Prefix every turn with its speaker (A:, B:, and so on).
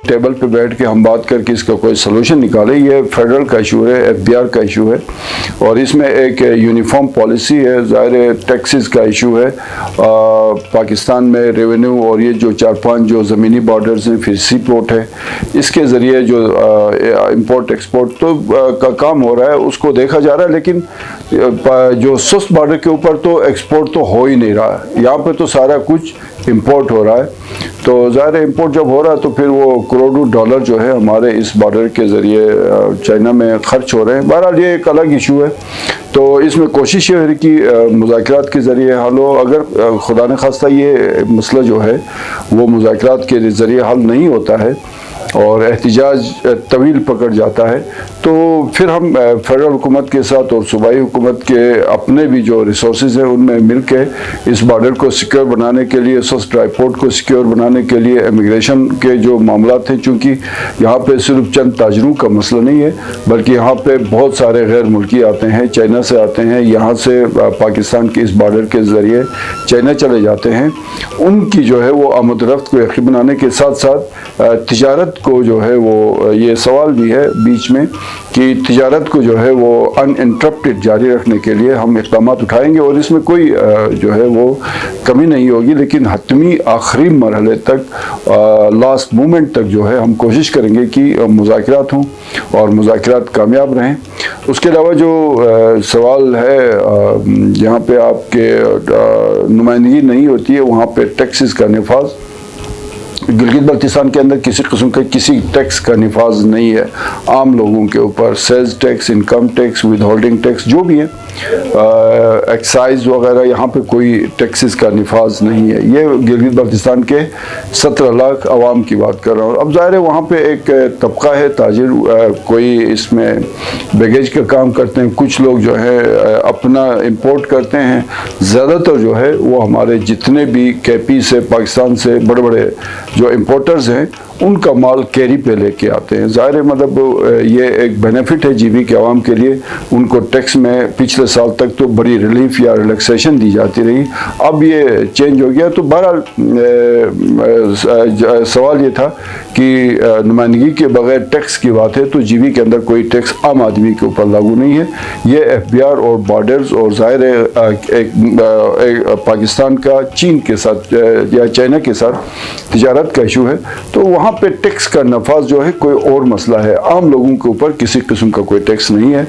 A: Table पे बैठ के हम बात करके इसका कोई सलूशन निकालें। ये फेडरल का इशू है, FBR का इशू है, और इसमें एक यूनिफॉर्म पॉलिसी है। ज़ाहिर टैक्सेस का इशू है। पाकिस्तान में रेवेन्यू और ये जो 4-5 जो ज़मीनी बॉर्डर्स हैं, फिर सी पोर्ट है, इसके ज़रिए जो इंपोर्ट एक्सपोर्ट तो का काम हो रहा है, उसको देखा जा रहा है। लेकिन जो सुस्त बॉर्डर के ऊपर तो एक्सपोर्ट तो हो ही नहीं रहा है। यहाँ पे तो सारा कुछ इंपोर्ट हो रहा है। तो ज़ाहिर इंपोर्ट जब हो रहा है तो फिर वो करोड़ों डॉलर जो है हमारे इस बॉर्डर के ज़रिए चाइना में खर्च हो रहे हैं। बहरहाल ये एक अलग इशू है। तो इसमें कोशिश ये है कि मुज़ाकरात के ज़रिए हल हो। अगर खुदा न खास्ता ये मसला जो है वो मुज़ाकरात के ज़रिए हल नहीं होता है और एहतिजाज तवील पकड़ जाता है, तो फिर हम फेडरल हुकूमत के साथ और सूबाई हुकूमत के अपने भी जो रिसोर्सेज हैं उनमें मिल के इस बॉर्डर को सिक्योर बनाने के लिए, सस्ट ड्राईपोर्ट को सिक्योर बनाने के लिए, इमिग्रेशन के जो मामलात हैं, चूँकि यहाँ पे सिर्फ चंद ताजरों का मसला नहीं है बल्कि यहाँ पे बहुत सारे गैर मुल्की आते हैं, चाइना से आते हैं, यहाँ से पाकिस्तान के इस बॉर्डर के ज़रिए चाइना चले जाते हैं। उनकी जो है वो आमद-ओ-रफ्त को यकीनी बनाने के साथ साथ तिजारत को जो है वो, ये सवाल भी है बीच में कि तिजारत को जो है वो अनइंटरप्टेड जारी रखने के लिए हम इक़दाम उठाएंगे और इसमें कोई जो है वो कमी नहीं होगी। लेकिन हतमी आखिरी मरहले तक, लास्ट मोमेंट तक जो है हम कोशिश करेंगे कि मुज़ाकरात हों और मुज़ाकरात कामयाब रहें। उसके अलावा जो सवाल है जहाँ पे आपके नुमाइंदगी नहीं होती है वहाँ पे टैक्सेस का निफाज, गिलगित बल्तिस्तान के अंदर किसी किस्म का किसी टैक्स का निफाज नहीं है आम लोगों के ऊपर। Sales tax, income tax, withholding tax जो भी है, एक्साइज वगैरह, यहाँ पे कोई टैक्सेस का निफाज नहीं है। ये गिलगित बल्तिस्तान के 17 लाख आवाम की बात कर रहा हूँ। अब ज़ाहिर है वहाँ पे एक तबका है ताजिर, कोई इसमें बैगेज का काम करते हैं, कुछ लोग जो है अपना इंपोर्ट करते हैं। ज़्यादातर जो है वो हमारे जितने भी KP से, पाकिस्तान से बड़े बड़े जो इंपोर्टर्स हैं उनका माल कैरी पे लेके आते हैं। ज़ाहिर मतलब ये एक बेनिफिट है GB के आवाम के लिए। उनको टैक्स में पिछले साल तक तो बड़ी रिलीफ या रिलैक्सेशन दी जाती रही, अब ये चेंज हो गया। तो बहरहाल सवाल ये था कि नुमाइंदगी के बगैर टैक्स की बात है तो GB के अंदर कोई टैक्स आम आदमी के ऊपर लागू नहीं है। ये FBR और बॉर्डर्स और ज़ाहिर एक पाकिस्तान का चीन के साथ या चाइना के साथ तिजारत का इशू है, तो वहाँ पे टैक्स का नफाज जो है कोई और मसला है। आम लोगों के ऊपर किसी किस्म का कोई टैक्स नहीं है।